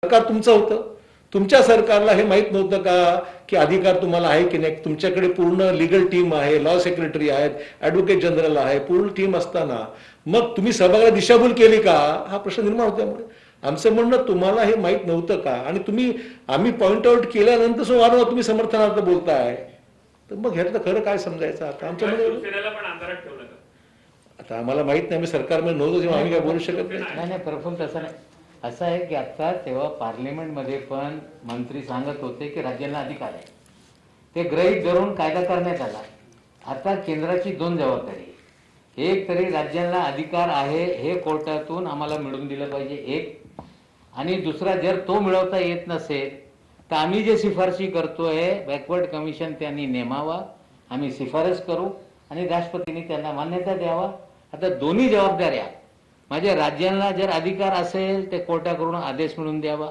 सरकार तुमचं होतं, तुमच्या सरकारला हे माहित नव्हतं का की अधिकार तुम्हाला आहे की नाही? तुमच्याकडे पूर्ण लीगल टीम आहे, लॉ सेक्रेटरी आहेत, ॲडव्होकेट जनरल आहे, पूर्ण टीम असताना मग तुम्ही सभागृहाला दिशाभूल केली का? हा प्रश्न निर्माण होतो. त्यामुळे आमचं म्हणणं, तुम्हाला हे माहित नव्हतं का? आणि तुम्ही आम्ही पॉइंट आउट केल्यानंतर वारंवार तुम्ही समर्थनार्थ बोलताय, तर मग ह्यातलं खरं काय समजायचं? आता आमच्यामध्ये आता आम्हाला माहित नाही, आम्ही सरकारमध्ये नव्हतो जेव्हा आम्ही काय बोलू शकत नाही. नाही प्रफुल्ल, तसं नाही. असं आहे की आता तेव्हा पार्लिमेंटमध्ये पण मंत्री सांगत होते की राज्यांना अधिकार आहे, ते गृहीत धरून कायदा करण्यात आला. आता केंद्राची दोन जबाबदारी, एक तरी राज्यांना अधिकार आहे हे कोर्टातून आम्हाला मिळवून दिलं पाहिजे एक, आणि दुसरा जर तो मिळवता येत नसेल तर आम्ही जे शिफारशी करतोय बॅकवर्ड कमिशन त्यांनी नेमावा, आम्ही शिफारस करू आणि राष्ट्रपतींनी त्यांना मान्यता द्यावा. आता दोन्ही जबाबदाऱ्या म्हणजे राज्यांना जर अधिकार असेल ते कोर्टाकडून आदेश मिळवून द्यावा,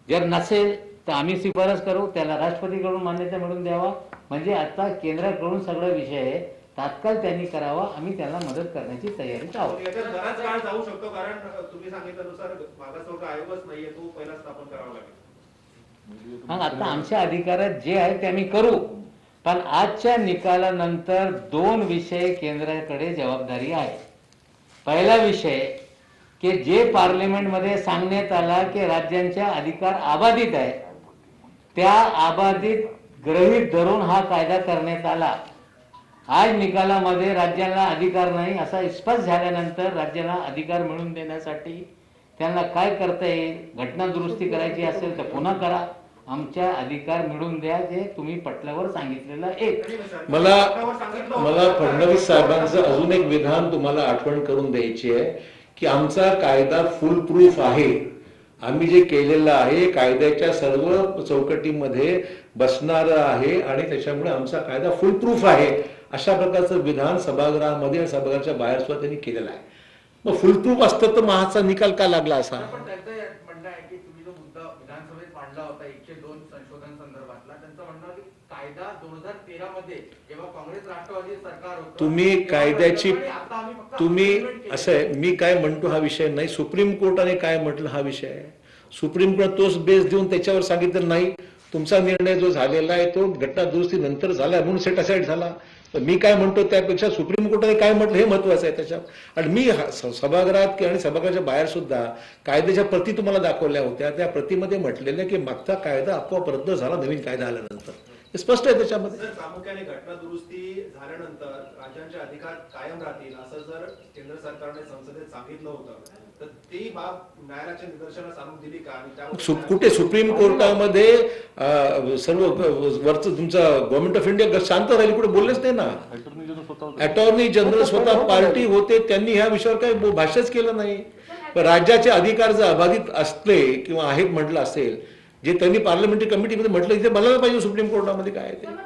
जर नसेल तर आम्ही शिफारस करू, त्याला राष्ट्रपतीकडून मान्यता मिळवून द्यावा. म्हणजे आता केंद्राकडून सगळा विषय तात्काळ त्यांनी करावा, आम्ही त्यांना मदत करण्याची तयारीत आहोत. बराच काळ जाऊ शकतो, कारण तुम्ही सांगितल्यानुसार मागासवर्ग आयोगच नाहीये, तो पहिला स्थापन करावा लागेल. मग आता आमच्या अधिकारात जे आहे ते आम्ही करू, पण आजच्या निकालानंतर दोन विषय केंद्राकडे जबाबदारी आहे. पहिला विषय की जे पार्लिमेंटमध्ये सांगण्यात आला की राज्यांच्या अधिकार अबाधित आहे, त्या अबाधित गृहीत धरून हा कायदा करण्यात आला. आज निकालामध्ये राज्यांना अधिकार नाही असा स्पष्ट झाल्यानंतर राज्यांना अधिकार मिळवून देण्यासाठी त्यांना काय करता येईल? घटना दुरुस्ती करायची असेल तर पुन्हा करा, आमच्या अधिकार मिळवून द्या जे तुम्ही पटल्यावर सांगितलेलं. एक मला फडणवीस साहेबांचं अजून एक विधान तुम्हाला आठवण करून द्यायची आहे की आमचा कायदा फुल प्रूफ आहे, आम्ही जे केलेलं आहे कायद्याच्या सर्व चौकटीमध्ये बसणार आहे आणि त्याच्यामुळे आमचा कायदा फुल प्रूफ आहे, अशा प्रकारचं विधान सभागृहामध्ये आणि सभागृहाच्या बाहेर सुद्धा त्यांनी केलेलं आहे. मग फुल प्रूफ असतं तर महाचा निकाल का लागला असा? म्हणणं आहे की तुम्ही जो मुद्दा विधानसभेत मांडला होता 102 संशोधन संदर्भातला, त्यांचं म्हणणं होतं की कायदा 2013 मध्ये जेव्हा काँग्रेस राष्ट्रवादी सरकार होतं, तुम्ही कायद्याची तुम्ही असं आहे, मी काय म्हणतो हा विषय नाही, सुप्रीम कोर्टाने काय म्हटलं हा विषय आहे. सुप्रीम कोर्ट तोच बेस देऊन त्याच्यावर सांगितलं नाही तुमचा निर्णय जो झालेला आहे तो घटना दुरुस्ती नंतर झाला म्हणून सेट असाइड झाला. मी काय म्हणतो त्यापेक्षा सुप्रीम कोर्टाने काय म्हटलं हे महत्वाचं आहे त्याच्यात. आणि मी सभागृहात आणि सभागृहाच्या बाहेर सुद्धा कायद्याच्या प्रती तुम्हाला दाखवल्या होत्या, त्या प्रतीमध्ये म्हटलेल्या की मागचा कायदा आपोआप रद्द झाला नवीन कायदा आल्यानंतर, हे स्पष्ट आहे त्याच्यामध्ये. प्रामुख्याने घटना दुरुस्ती झाल्यानंतर राज्यांचे अधिकार कायम राहतील असं जर केंद्र सरकारने संसदेत सांगितलं होतं तर ती बाब न्यायालयाच्या निदर्शनास आणून दिली का? कुठे सुप्रीम कोर्टामध्ये सर्व वरचं तुमचा गव्हर्नमेंट ऑफ इंडिया शांत राहील, कुठे बोललेच नाही ना. अटॉर्नी जनरल स्वतः पार्टी होते, त्यांनी ह्या विषयावर काही भाष्यच केलं नाही. राज्याचे अधिकार जर अबाधित असले किंवा आहेत म्हटलं असेल, जे त्यांनी पार्लमेंटरी कमिटीमध्ये म्हटलं तिथे बनायला पाहिजे सुप्रीम कोर्टामध्ये काय आहे ते.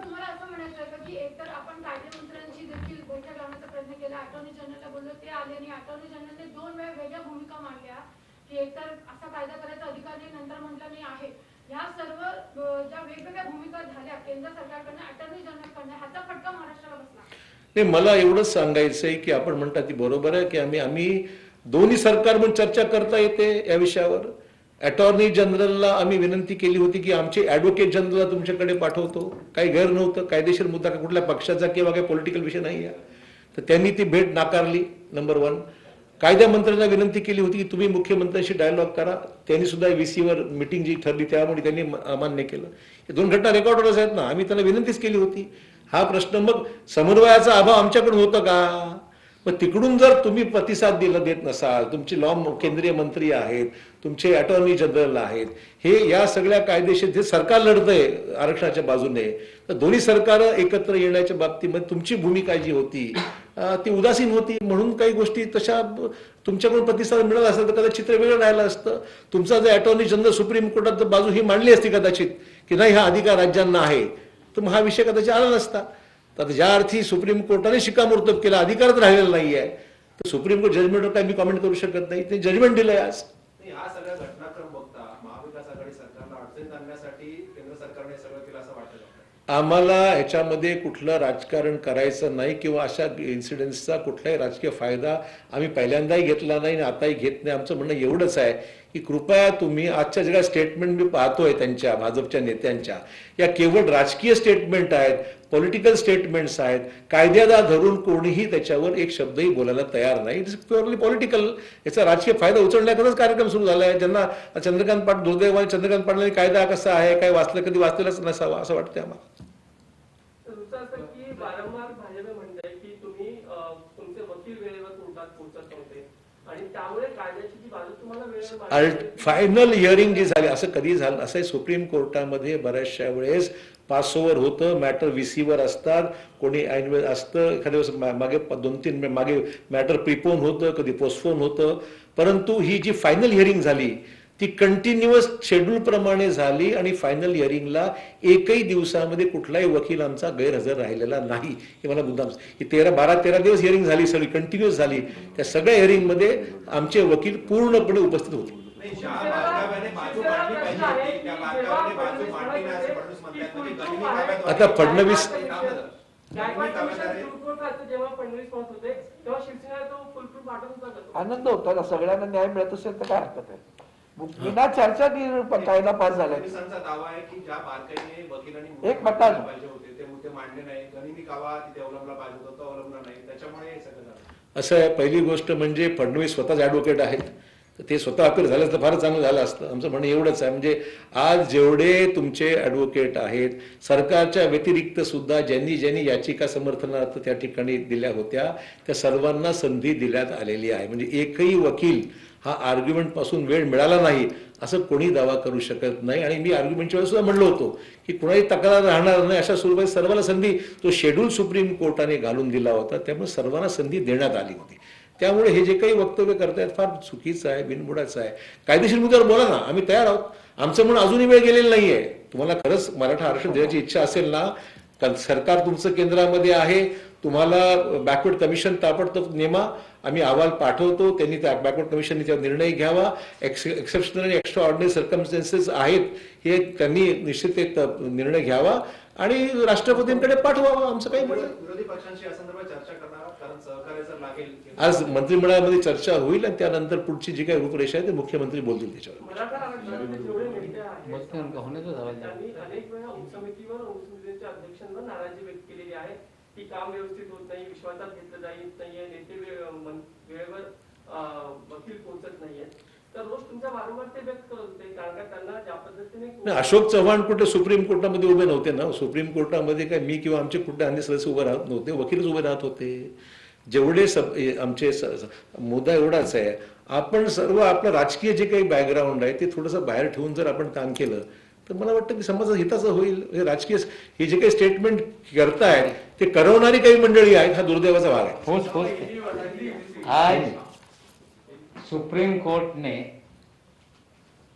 मला एवढंच सांगायचंय की आपण म्हणता ती बरोबर आहे की आम्ही दोन्ही सरकार म्हणून चर्चा करता येते या विषयावर. अटॉर्नी जनरलला आम्ही विनंती केली होती की आमचे ॲडव्होकेट जनरलला तुमच्याकडे पाठवतो, काही गैर नव्हतं, कायदेशीर मुद्दा कुठल्या पक्षाचा किंवा काही पॉलिटिकल विषय नाही आहे, तर त्यांनी ती भेट नाकारली. नंबर 1. कायदा मंत्र्यांना विनंती केली होती की तुम्ही मुख्यमंत्र्यांशी डायलॉग करा, त्यांनी सुद्धा VC-वर मिटिंग जी ठरली त्यामुळे त्यांनी अमान्य केलं. हे दोन घटना रेकॉर्डरच आहेत ना, आम्ही त्यांना विनंतीच केली होती. हा प्रश्न मग समन्वयाचा अभाव आमच्याकडून होतं का? मग तिकडून जर तुम्ही प्रतिसाद देत नसाल, तुमचे लॉ केंद्रीय मंत्री आहेत, तुमचे अटॉर्नी जनरल आहेत, हे या सगळ्या कायदेशीर जे सरकार लढतंय आरक्षणाच्या बाजूने, तर दोन्ही सरकार एकत्र येण्याच्या बाबतीमध्ये तुमची भूमिका जी होती ती उदासीन होती. म्हणून काही गोष्टी तशा तुमच्याकडून प्रतिसाद मिळाला असता तर कदाचित चित्र वेगळं राहिलं असतं. तुमचा जर अटॉर्नी जनरल सुप्रीम कोर्टात बाजू ही मांडली असती कदाचित की नाही हा अधिकार राज्यांना आहे, तर मग हा विषय कदाचित आला नसता. तर ज्या अर्थी सुप्रीम कोर्टाने शिक्कामोर्तब केला, अधिकारच राहिलेला नाही आहे, तर सुप्रीम कोर्ट जजमेंटवर काही मी कॉमेंट करू शकत नाही. ते जजमेंट दिलंय आज. या सगळ्या घटनाक्रम बघता महाविकास आघाडी सरकारला अडचणीत आणण्यासाठी केंद्र सरकारने सगळं केलं असं वाटतं? आम्हाला ह्याच्यामध्ये कुठलं राजकारण करायचं नाही किंवा अशा इन्सिडेंट्सचा कुठलाही राजकीय फायदा आम्ही पहिल्यांदाही घेतला नाही आणि आताही घेत नाही. आमचं म्हणणं एवढंच आहे की कृपया तुम्ही आजच्या जगात स्टेटमेंट मी पाहतोय त्यांच्या भाजपच्या नेत्यांच्या, या केवळ राजकीय स्टेटमेंट आहेत, पॉलिटिकल स्टेटमेंट्स आहेत. कायद्याला धरून कोणीही त्याच्यावर एक शब्दही बोलायला तयार नाही. It's purely political. याचा राजकीय फायदा उचलण्याकरताच कार्यक्रम सुरू झाला आहे. ज्यांना चंद्रकांत पाटील, दुर्दैवाने चंद्रकांत पाटलांनी कायदा कसा आहे काय वाचलं, कधी वाचलेलाच नसावा असं वाटतं आम्हाला. दुसरं असं की वारंवार भाजप म्हणते की तुम्ही तुमचे वकील वेळेवर कोर्टात पोहोचत नव्हते आणि त्यामुळे कायद्याची जी बाजू तुम्हाला वेळेवर फायनल हिअरिंग जी झाली, असं कधी झालं असं सुप्रीम कोर्टामध्ये बऱ्याचशा वेळेस पास ओव्हर होतं, मॅटर VC-वर असतात, कोणी ऐनवेळ असतं, एखाद्या वेळेस मागे 2-3 मागे मॅटर प्रिपोन होतं, कधी पोस्टपोन होतं. परंतु ही जी फायनल हिअरिंग झाली ती कंटिन्युअस शेड्यूल प्रमाणे झाली आणि फायनल हिअरिंगला एकही दिवसामध्ये कुठलाही वकील आमचा गैरहजर राहिलेला नाही. हे मला मुद्दाम, ही 12-13 दिवस हिअरिंग झाली, सगळी कंटिन्युअस झाली. त्या सगळ्या हिअरिंगमध्ये आमचे वकील पूर्णपणे उपस्थित होते. नाही, ज्या बारकाव्याने बाजू मांडली पाहिजे होती त्या बारकाव्याने बाजू मांडली नाही असं फडणवीस म्हणतात. म्हणजे गनिमी काव्याद्वारे आता फडणवीस जेव्हा फडणवीस म्हणत होते तेव्हा शिवसेना तो फुलप्रूफ वाटत होता का तो? आनंद होता. सगळ्यांना न्याय मिळत असेल तर काय हरकत आहे. विना चर्चा कायदा पास झाला. फडणवीसांचा दावा आहे की ज्या बारकाईने वकिलांनी एक मतानं पाहिजे होते ते मुद्दे मांडले नाही, गनिमी कावा तिथे अवलंबला पाहिजे होता, तो अवलंबला नाही, त्याच्यामुळे हे सगळं झालं. असं आहे, पहिली गोष्ट म्हणजे फडणवीस स्वतःच ॲडव्होकेट आहेत, तर ते स्वतः अपील झालं तर फारच चांगलं झालं असतं. आमचं म्हणणं एवढंच आहे, म्हणजे आज जेवढे तुमचे ॲडव्होकेट आहेत सरकारच्या व्यतिरिक्त सुद्धा ज्यांनी ज्यांनी याचिका समर्थनार्थ त्या ठिकाणी दिल्या होत्या त्या सर्वांना संधी देण्यात आलेली आहे. म्हणजे एकही वकील हा आर्ग्युमेंट पासून वेळ मिळाला नाही असं कोणी दावा करू शकत नाही. आणि मी आर्ग्युमेंटच्या वेळेस सुद्धा म्हणलो होतो की कुणाही तक्रार राहणार नाही, अशा स्वरूपात सर्वांना संधी, तो शेड्यूल सुप्रीम कोर्टाने घालून दिला होता, त्यामुळे सर्वांना संधी देण्यात आली होती. त्यामुळे हे जे काही वक्तव्य करतायत फार चुकीचं आहे, बिनबुडाचं आहे. कायदेशीर मुद्द्यावर बोला ना, आम्ही तयार आहोत. आमचं म्हणून अजूनही वेळ गेलेला नाहीये. तुम्हाला खरंच मराठा आरक्षण देण्याची इच्छा असेल ना, सरकार तुमचं केंद्रामध्ये आहे, तुम्हाला बॅकवर्ड कमिशन ताबडतोब नेमा, आम्ही अहवाल पाठवतो, त्यांनी त्या बॅकवर्ड कमिशनने त्यावर निर्णय घ्यावा. एक्सेप्शनल आणि एक्स्ट्रा ऑर्डिनरी सर्कमस्टन्सेस आहेत हे त्यांनी निश्चित एक निर्णय घ्यावा आणि राष्ट्रपतींकडे पाठवावा. आमचं काही म्हणणं. विरोधी पक्षांशी या संदर्भात चर्चा करणार आहात? कारण सहकार्य जर लागेल. आज मंत्रिमंडळामध्ये चर्चा होईल आणि त्यानंतर पुढची जी काही रूपरेषा आहे ते मुख्यमंत्री बोलतील त्याच्यावर. मराठा आरक्षणाचे जेवढे नेते आहेत मग ते होण्याचं झालं. त्यांनी अनेक वेळा उपसमितीवर उपसमितीच्या अध्यक्षांवर नाराजी व्यक्त केलेली आहे की काम व्यवस्थित होत नाही, विश्वासात घेतलं जात नाहीये, नेते वेळेवर वकील पोहोचत नाहीये. तर रोज तुमच्या वारंवार ते व्यक्त करत होते, कारण का त्यांना ज्या पद्धतीने अशोक चव्हाण कुठे सुप्रीम कोर्टामध्ये उभे नव्हते ना. सुप्रीम कोर्टामध्ये काय मी किंवा आमचे कुठे अन्य सदस्य उभे राहत नव्हते, वकीलच उभे राहत होते. जेवढे आमचे मुद्दा एवढाच आहे, आपण सर्व आपलं राजकीय जे काही बॅकग्राऊंड आहे ते थोडंसं बाहेर ठेवून जर आपण काम केलं तर मला वाटतं की समाजात हिताचं होईल. हे राजकीय हे जे काही स्टेटमेंट करतायत ते करवणारी काही मंडळी आहेत, हा दुर्दैवाचा भाग आहे. आज सुप्रीम कोर्ट ने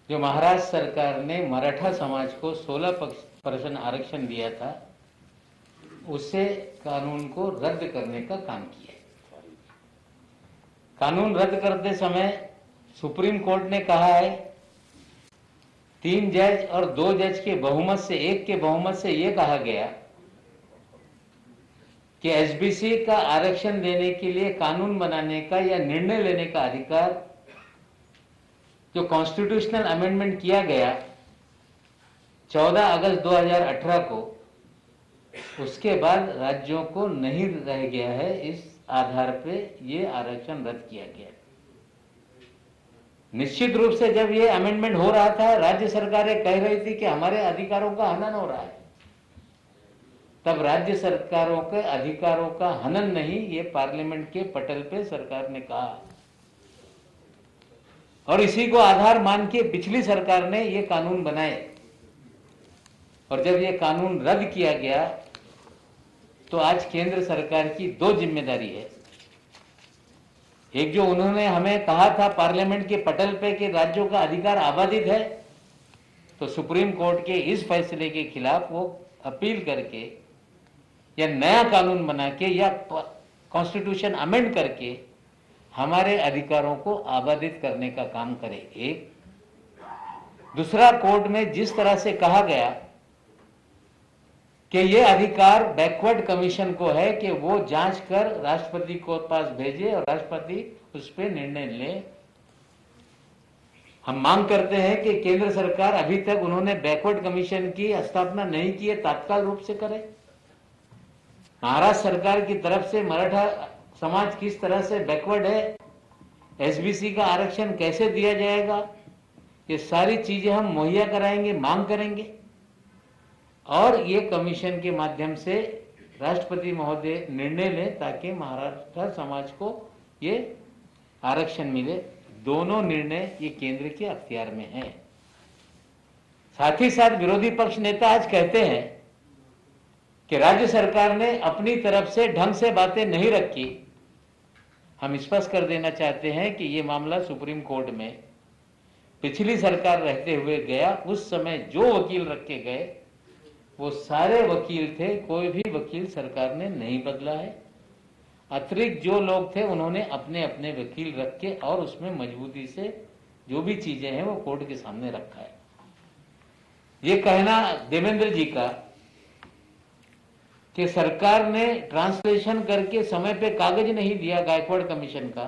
जो महाराष्ट्र सरकार ने मराठा समाज को 16% आरक्षण दिया था उससे कानून को रद्द करने का काम किया. कानून रद्द करते समय सुप्रीम कोर्ट ने कहा है 3 जज और 2 जज के बहुमत से, 1 के बहुमत से यह कहा गया कि एसबीसी का आरक्षण देने के लिए कानून बनाने का या निर्णय लेने का अधिकार जो कॉन्स्टिट्यूशनल अमेंडमेंट किया गया 14 अगस्त 2018 को, उसके बाद राज्यों को नहीं रह गया है. इस आधार पे ये आरक्षण रद्द किया गया. निश्चित रूप से जब ये अमेंडमेंट हो रहा था राज्य सरकारें कह रही थी कि हमारे अधिकारों का हनन हो रहा है. तब राज्य सरकारों के अधिकारों का हनन नहीं, ये पार्लियामेंट के पटल पे सरकार ने कहा और इसी को आधार मान के पिछली सरकार ने ये कानून बनाए. और जब ये कानून रद्द किया गया तो आज केंद्र सरकार की 2 जिम्मेदारी है. एक जो उन्होंने हमें कहा था पार्लियामेंट के पटल पे कि राज्यों का अधिकार आबादित है, तो सुप्रीम कोर्ट के इस फैसले के खिलाफ वो अपील करके या नया कानून बना के या कॉन्स्टिट्यूशन अमेंड करके हमारे अधिकारों को आबादित करने का काम करे. एक दूसरा, कोर्ट में जिस तरह से कहा गया कि ये अधिकार बैकवर्ड कमीशन को है कि वो जांच कर राष्ट्रपति को पास भेजे और राष्ट्रपति उस पर निर्णय ले। हम मांग करते हैं कि केंद्र सरकार, अभी तक उन्होंने बैकवर्ड कमीशन की स्थापना नहीं की है, तात्काल रूप से करे। महाराष्ट्र सरकार की तरफ से मराठा समाज किस तरह से बैकवर्ड है, एसबीसी का आरक्षण कैसे दिया जाएगा, ये सारी चीजें हम मुहैया कराएंगे, मांग करेंगे और ये कमीशन के माध्यम से राष्ट्रपति महोदय निर्णय लें ताकि महाराष्ट्र समाज को ये आरक्षण मिले। दोनों निर्णय ये केंद्र के अख्तियार में है। साथ ही साथ विरोधी पक्ष नेता आज कहते हैं कि राज्य सरकार ने अपनी तरफ से ढंग से बातें नहीं रखी। हम स्पष्ट कर देना चाहते हैं कि ये मामला सुप्रीम कोर्ट में पिछली सरकार रहते हुए गया। उस समय जो वकील रखे गए वो सारे वकील थे, कोई भी वकील सरकार ने नहीं बदला है। अतिरिक्त जो लोग थे उन्होंने अपने अपने वकील रखे और उसमें मजबूती से जो भी चीजें हैं वो कोर्ट के सामने रखा है। ये कहना देवेंद्र जी का कि सरकार ने ट्रांसलेशन करके समय पे कागज नहीं दिया गायकवाड़ कमीशन का,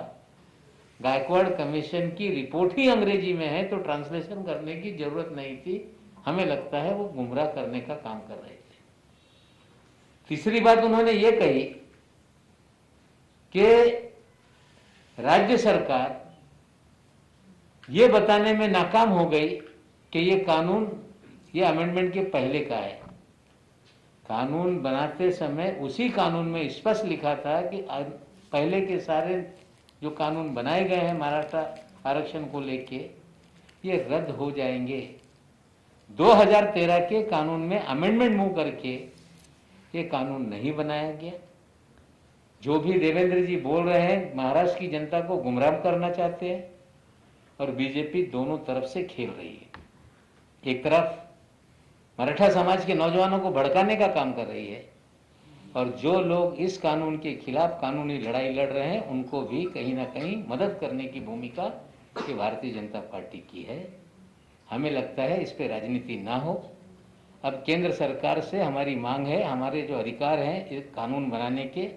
गायकवाड़ कमीशन की रिपोर्ट ही अंग्रेजी में है तो ट्रांसलेशन करने की जरूरत नहीं थी। हमें लगता है वो गुमराह करने का काम कर रहे थे। तीसरी बात उन्होंने ये कही कि राज्य सरकार ये बताने में नाकाम हो गई कि ये कानून, ये अमेंडमेंट के पहले का है। कानून बनाते समय उसी कानून में स्पष्ट लिखा था कि पहले के सारे जो कानून बनाए गए हैं मराठा आरक्षण को लेके ये रद्द हो जाएंगे। 2013 के कानून में अमेंडमेंट मूव करके ये कानून नहीं बनाया गया। जो भी देवेंद्र जी बोल रहे हैं महाराष्ट्र की जनता को गुमराह करना चाहते हैं और बीजेपी दोनों तरफ से खेल रही है। एक तरफ मराठा समाज के नौजवानों को भड़काने का काम कर रही है और जो लोग इस कानून के खिलाफ कानूनी लड़ाई लड़ रहे हैं उनको भी कहीं ना कहीं मदद करने की भूमिका ये भारतीय जनता पार्टी की है। हमें लगता है इस पे राजनीति ना हो। अब केंद्र सरकार से हमारी मांग है, हमारे जो अधिकार हैं इस कानून बनाने के,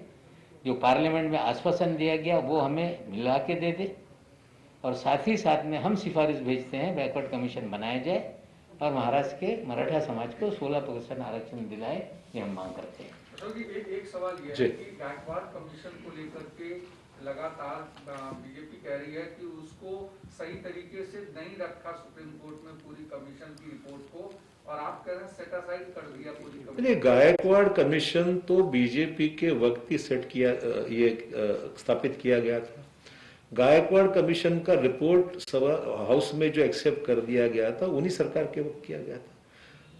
जो पार्लियामेंट में आश्वासन दिया गया वो हमें मिला के दे दे और साथ ही साथ में हम सिफारिश भेजते हैं बैकवर्ड कमीशन बनाया जाए और महाराष्ट्र के मराठा समाज को 16% आरक्षण दिलाए, ये हम मांग करते हैं। एक सवाल ये है कि गायकवाड़ कमीशन को लेकर के लगातार बीजेपी कह रही है कि उसको सही तरीके से नहीं रखा सुप्रीम कोर्ट में पूरी कमीशन की रिपोर्ट को, और आप कह रहे हैं सेट असाइड कर दिया पूरी कमीशन। गायकवाड़ कमीशन तो बीजेपी के वक्त ही सेट किया, ये स्थापित किया गया था। गायकवाड़ कमीशन का रिपोर्ट हाउस में जो एक्सेप्ट कर दिया गया था उन्हीं सरकार के वक्त किया गया था।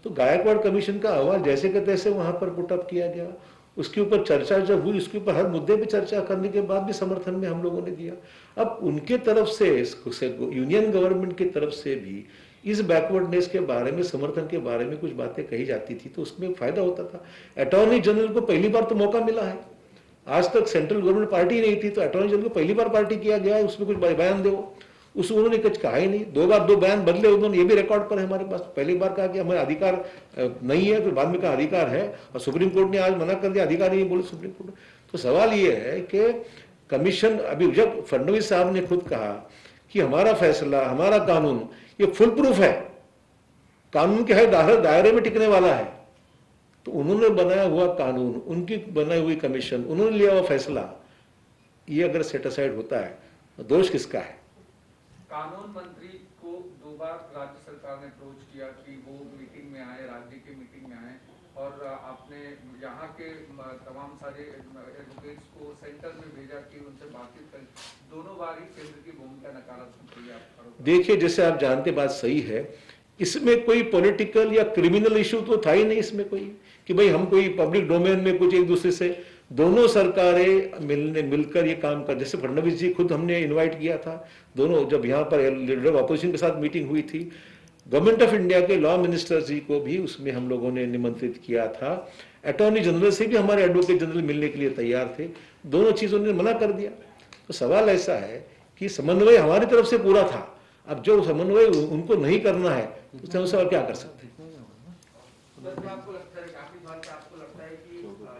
तो गायकवाड़ कमीशन का अहवाल जैसे के तैसे वहां पर पुटअप किया गया, उसके ऊपर चर्चा जब हुई, उसके ऊपर हर मुद्दे पे चर्चा करने के बाद भी समर्थन में हम लोगों ने दिया। अब उनके तरफ से यूनियन गवर्नमेंट की तरफ से भी इस बैकवर्डनेस के बारे में, समर्थन के बारे में कुछ बातें कही जाती थी तो उसमें फायदा होता था। अटॉर्नी जनरल को पहली बार तो मौका मिला है, आज तक सेंट्रल गवर्नमेंट पार्टी नहीं थी तो अटॉर्नी जनरल को पहली बार पार्टी किया गया है, उसमें कुछ बयान दो, उस उन्होंने कुछ कहा ही नहीं। 2 बार 2 बयान बदले उन्होंने, ये भी रिकॉर्ड पर है हमारे पास। पहली बार कहा कि हमारे अधिकार नहीं है, फिर बाद में कहा अधिकार है और सुप्रीम कोर्ट ने आज मना कर दिया, अधिकार नहीं बोले सुप्रीम कोर्ट। तो सवाल ये है कि कमीशन, अभी जब फडणवीस साहब ने खुद कहा कि हमारा फैसला, हमारा कानून ये फुल प्रूफ है, कानून के हर दायरे में टिकने वाला है, तो उन्होंने बनाया हुआ कानून, उनकी बनाई हुई कमीशन, उन्होंने लिया हुआ फैसला, ये अगर सेट असाइड होता है तो दोष किसका है? कानून मंत्री को 2 बार राज्य सरकार ने अप्रोच किया कि वो मीटिंग में आए, राज्य की मीटिंग में आए, और आपने यहाँ के तमाम सारे एडवोकेट्स को सेंटर में भेजा कि उनसे बातचीत करें। दोनों बार ही केंद्र की भूमिका नकारात्मक रही है। देखिए, जैसे आप जानते, बात सही है, इसमें कोई पॉलिटिकल या क्रिमिनल इश्यू तो था ही नहीं इसमें कोई, कि भाई हम कोई पब्लिक डोमेन में कुछ एक दूसरे से, दोनों सरकारें मिलकर ये काम कर, जैसे फडणवीस जी खुद हमने इनवाइट किया था, दोनों जब यहाँ पर लीडर ऑफ अपोजिशन के साथ मीटिंग हुई थी, गवर्नमेंट ऑफ इंडिया के लॉ मिनिस्टर जी को भी उसमें हम लोगों ने निमंत्रित किया था, अटॉर्नी जनरल से भी हमारे एडवोकेट जनरल मिलने के लिए तैयार थे, दोनों चीजों ने मना कर दिया। तो सवाल ऐसा है कि समन्वय हमारी तरफ से पूरा था, अब जो समन्वय उनको नहीं करना है तो उससे और क्या कर सकते हैं। सर, क्या आपको लगता है काफी बार क्या आपको लगता है कि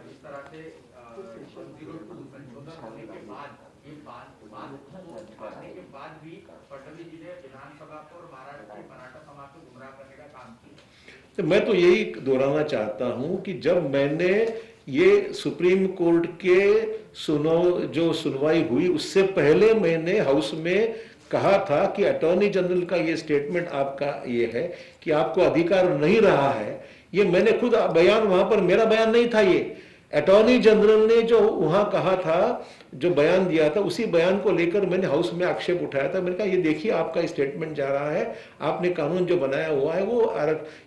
इस तरह से 102 संशोधन होने के बाद ये बात आने के बाद भी फडणवीस जी ने विधानसभा को और महाराष्ट्र के मराठा समाज को गुमराह करने का काम किया? तो मैं तो यही दोहराना चाहता हूं कि जब मैंने ये सुप्रीम कोर्ट के जो सुनवाई हुई उससे पहले मैंने हाउस में कहा था कि अटॉर्नी जनरल का ये स्टेटमेंट आपका ये है कि आपको अधिकार नहीं रहा है। ये मैंने खुद बयान, वहां पर मेरा बयान नहीं था, ये अटॉर्नी जनरल ने जो वहां कहा था, जो बयान दिया था, उसी बयान को लेकर मैंने हाउस में आक्षेप उठाया था। मैंने कहा ये देखिए आपका स्टेटमेंट जा रहा है, आपने कानून जो बनाया हुआ है वो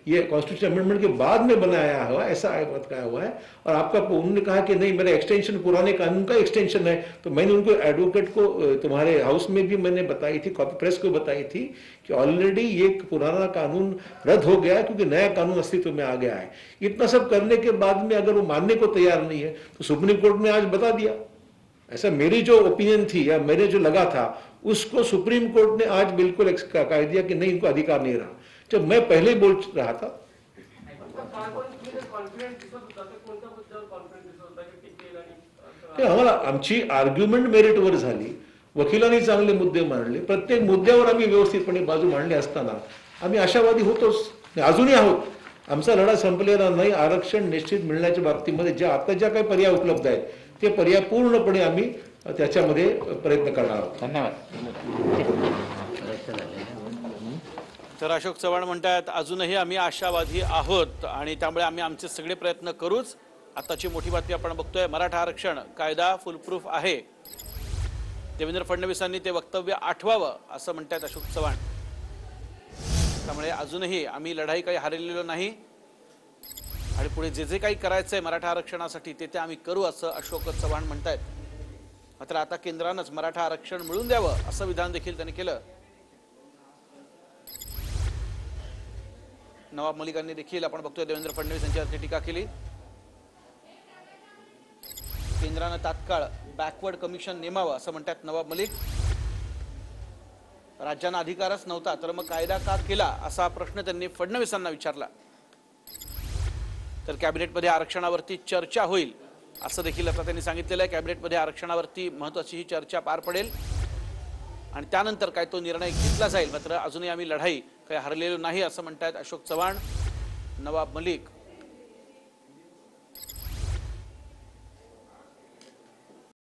ये कॉन्स्टिट्यूशन अमेंडमेंट के बाद में बनाया हुआ, ऐसा बताया हुआ है। और आपका उन्होंने कहा कि नहीं मेरा एक्सटेंशन पुराने कानून का एक्सटेंशन है। तो मैंने उनको एडवोकेट को तुम्हारे हाउस में भी मैंने बताई थी, प्रेस को बताई थी कि ऑलरेडी ये पुराना कानून रद्द हो गया है क्योंकि नया कानून अस्तित्व में आ गया है। इतना सब करने के बाद में अगर वो मानने को तैयार नहीं है तो सुप्रीम कोर्ट ने आज बता दिया। ऐसा मेरी जो ओपिनियन थी या मेरे जो लगा था उसको सुप्रीम कोर्ट ने आज बिल्कुल कह दिया कि नहीं, इनको अधिकार नहीं रहा, जब मैं पहले ही बोल रहा था। आम्हाला आमची आर्ग्युमेंट मेरिटवर झाली, वकिलांनी चांगले मुद्दे मांडले, प्रत्येक मुद्द्यावर आम्ही व्यवस्थितपणे बाजू मांडली असताना आम्ही आशावादी होतोच, अजूनही आहोत। आमचा लढा संपलेला नाही। आरक्षण निश्चित मिळण्याच्या बाबतीमध्ये ज्या काही पर्याय उपलब्ध आहेत ते पर्याय पूर्णपणे आम्ही त्याच्यामध्ये प्रयत्न करणार आहोत। धन्यवाद। तर अशोक चव्हाण म्हणतात अजूनही आम्ही आशावादी आहोत आणि त्यामुळे आम्ही आमचे सगळे प्रयत्न करूच। आताची मोठी बातमी आपण बघतोय, मराठा आरक्षण कायदा फुलप्रूफ आहे, देवेंद्र फडणवीसांनी ते वक्तव्य आठवावं असं म्हणतात अशोक चव्हाण। त्यामुळे अजूनही आम्ही लढाई काही हारलेलो नाही आणि पुढे जे काही करायचंय मराठा आरक्षणासाठी ते आम्ही करू असं अशोक चव्हाण म्हणतात। मात्र आता केंद्रानंच मराठा आरक्षण मिळवून द्यावं असं विधान देखील त्यांनी केलं। नवाब मलिकांनी देखील आपण बघतोय देवेंद्र फडणवीस यांच्यावरती टीका केली। केंद्रानं तात्काळ बॅकवर्ड कमिशन नेमावं असं म्हणतात नवाब मलिक। राज्यांना अधिकारच नव्हता तर मग कायदा का केला असा प्रश्न त्यांनी फडणवीसांना विचारला। तर कॅबिनेटमध्ये आरक्षणावरती चर्चा होईल असं देखील आता त्यांनी सांगितलेलं आहे। कॅबिनेटमध्ये आरक्षणावरती महत्त्वाची ही चर्चा पार पडेल आणि त्यानंतर काय तो निर्णय घेतला जाईल। मात्र अजूनही आम्ही लढाई काही हरलेलो नाही असं म्हणतात अशोक चव्हाण, नवाब मलिक